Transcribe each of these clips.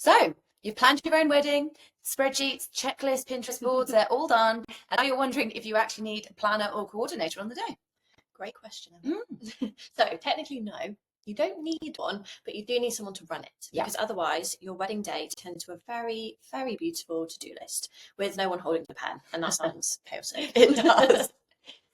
So you've planned your own wedding, spreadsheets, checklists, Pinterest boards, they're all done. And now you're wondering if you actually need a planner or coordinator on the day. Great question, Emma. So technically, no, you don't need one, but you do need someone to run it, because otherwise your wedding day turns into a very, very beautiful to-do list with no one holding the pen, and that sounds chaotic. It does.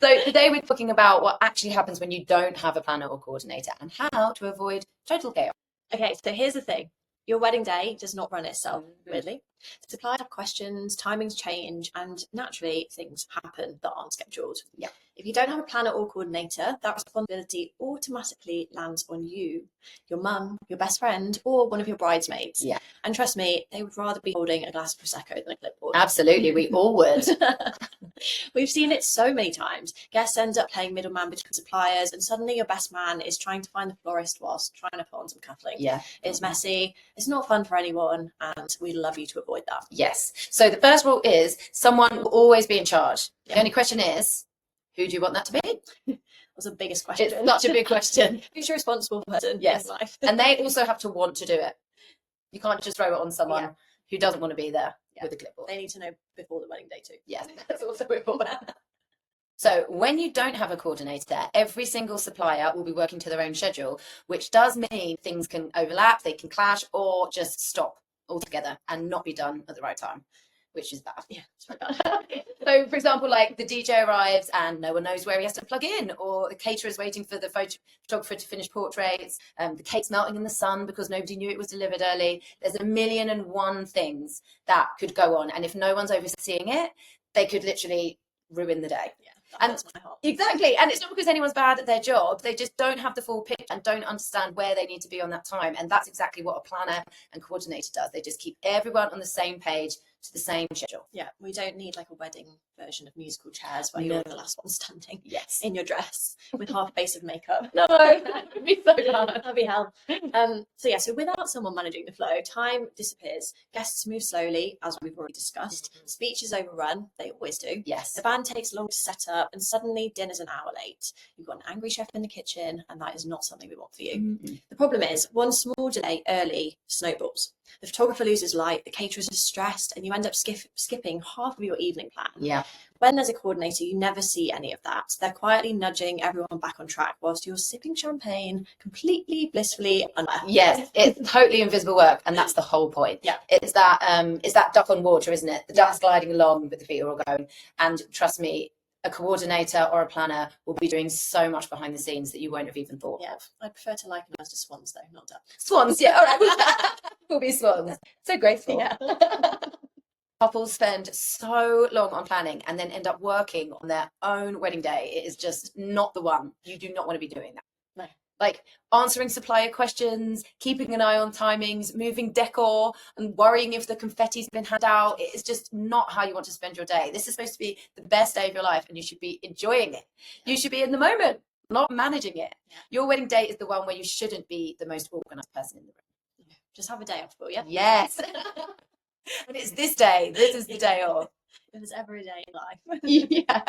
So today we're talking about what actually happens when you don't have a planner or coordinator and how to avoid total chaos. Okay, so here's the thing. Your wedding day does not run itself, weirdly. Suppliers have questions, timings change, and naturally things happen that aren't scheduled. Yeah. If you don't have a planner or coordinator, that responsibility automatically lands on you, your mum, your best friend, or one of your bridesmaids. Yeah. And trust me, they would rather be holding a glass of Prosecco than a clipboard. Absolutely, we all would. We've seen it so many times. Guests end up playing middleman between suppliers, and suddenly your best man is trying to find the florist whilst trying to put on some cufflinks. Yeah. It's messy, it's not fun for anyone, and we'd love you to avoid that. Yes. So the first rule is someone will always be in charge. The only question is, who do you want that to be? That's the biggest question. It's such a big question. Who's your responsible person Yes. in life? And they also have to want to do it. You can't just throw it on someone who doesn't want to be there with a clipboard. They need to know before the wedding day too. Yes, that's also important. So when you don't have a coordinator, every single supplier will be working to their own schedule, which does mean things can overlap, they can clash, or just stop altogether and not be done at the right time, which is bad. Yeah, it's very bad. So, for example, like the DJ arrives and no one knows where he has to plug in, or the caterer is waiting for the photographer to finish portraits, the cake's melting in the sun because nobody knew it was delivered early. There's 1,000,001 things that could go on. And if no one's overseeing it, they could literally ruin the day. Yeah, that hurts my heart. Exactly. And it's not because anyone's bad at their job. They just don't have the full picture and don't understand where they need to be on that time. And that's exactly what a planner and coordinator does. They just keep everyone on the same page to the same schedule. Yeah, we don't need like a wedding version of musical chairs where you're the last one standing in your dress with half a face of makeup. No, that would be so bad. That'd be hell. So without someone managing the flow, time disappears. Guests move slowly, as we've already discussed. Speeches overrun, they always do. Yes. The band takes long to set up, and suddenly dinner's an hour late. You've got an angry chef in the kitchen, and that is not something we want for you. The problem is, one small delay early snowballs. The photographer loses light, the caterers are stressed, and you end up skipping half of your evening plan. Yeah. When there's a coordinator, you never see any of that. They're quietly nudging everyone back on track whilst you're sipping champagne, completely blissfully unaware. Yes, it's totally invisible work, and that's the whole point. Yeah. It's that duck on water, isn't it? The duck's gliding along, but the feet are all going. And trust me, a coordinator or a planner will be doing so much behind the scenes that you won't have even thought of. I'd prefer to liken them as to swans, though, not ducks. Swans, yeah, all right. We'll be swans. So graceful. Yeah. Couples spend so long on planning and then end up working on their own wedding day. It is just not the one. You do not want to be doing that. No. Like answering supplier questions, keeping an eye on timings, moving decor, and worrying if the confetti's been handed out. It is just not how you want to spend your day. This is supposed to be the best day of your life, and you should be enjoying it. You should be in the moment, not managing it. Your wedding day is the one where you shouldn't be the most organized person in the room. Just have a day off, will you? Yes. And it's this day. This is the day off. If there's ever a day in life. Yeah.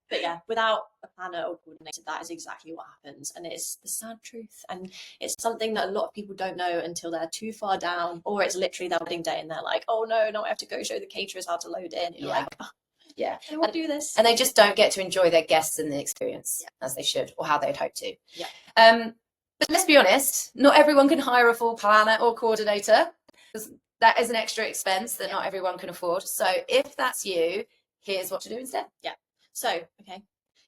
But yeah, without a planner or coordinator, that is exactly what happens. And it's the sad truth. And it's something that a lot of people don't know until they're too far down, or it's literally their wedding day and they're like, oh no, I have to go show the caterers how to load in. You're like, oh, yeah, I want to do this. And they just don't get to enjoy their guests and the experience as they should, or how they'd hope to. Yeah. But let's be honest, not everyone can hire a full planner or coordinator, because that is an extra expense that not everyone can afford. So if that's you, here's what to do instead. Yeah. So, okay,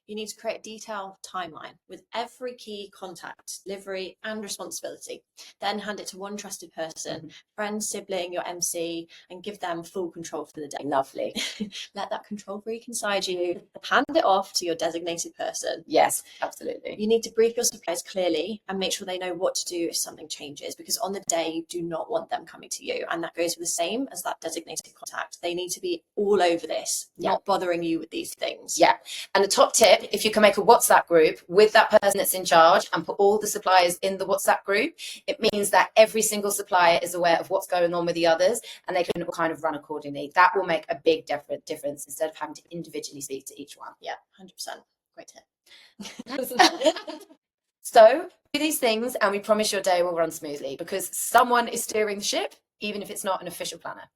you need to create a detailed timeline with every key contact, delivery, and responsibility. Then hand it to one trusted person, friend, sibling, your MC, and give them full control for the day. Lovely. Let that control freak inside you hand it off to your designated person. Yes, absolutely. You need to brief your suppliers clearly and make sure they know what to do if something changes, because on the day you do not want them coming to you, and that goes for the same as that designated contact. They need to be all over this, not bothering you with these things. Yeah. And the top tip, if you can make a WhatsApp group with that person that's in charge and put all the suppliers in the WhatsApp group, it means that every single supplier is aware of what's going on with the others, and they can all kind of run accordingly. That will make a big difference instead of having to individually speak to each one. Yeah, 100%. Great tip. So do these things and we promise your day will run smoothly, because someone is steering the ship even if it's not an official planner.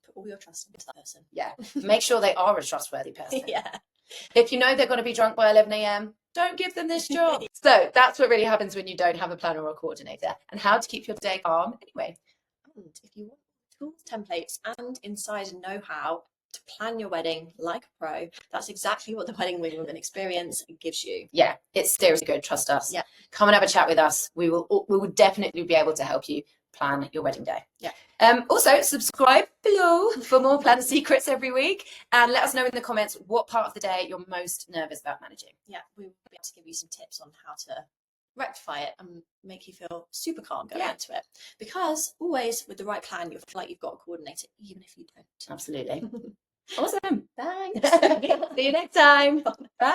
Put all your trust into that person. Yeah. Make sure they are a trustworthy person. Yeah. If you know they're going to be drunk by 11 a.m., don't give them this job. So that's what really happens when you don't have a planner or coordinator, and how to keep your day calm anyway. And if you want tools, templates, and inside know-how to plan your wedding like a pro, that's exactly what the Wedding Wingwoman Experience gives you. Yeah, it's seriously good. Trust us. Yeah. Come and have a chat with us. We will definitely be able to help you plan your wedding day. Yeah. Also, subscribe below for more plan secrets every week, and let us know in the comments what part of the day you're most nervous about managing. Yeah, we will be able to give you some tips on how to rectify it and make you feel super calm going into it. Because always with the right plan, you'll feel like you've got a coordinator, even if you don't. Absolutely. Awesome. Thanks. See you next time. Bye.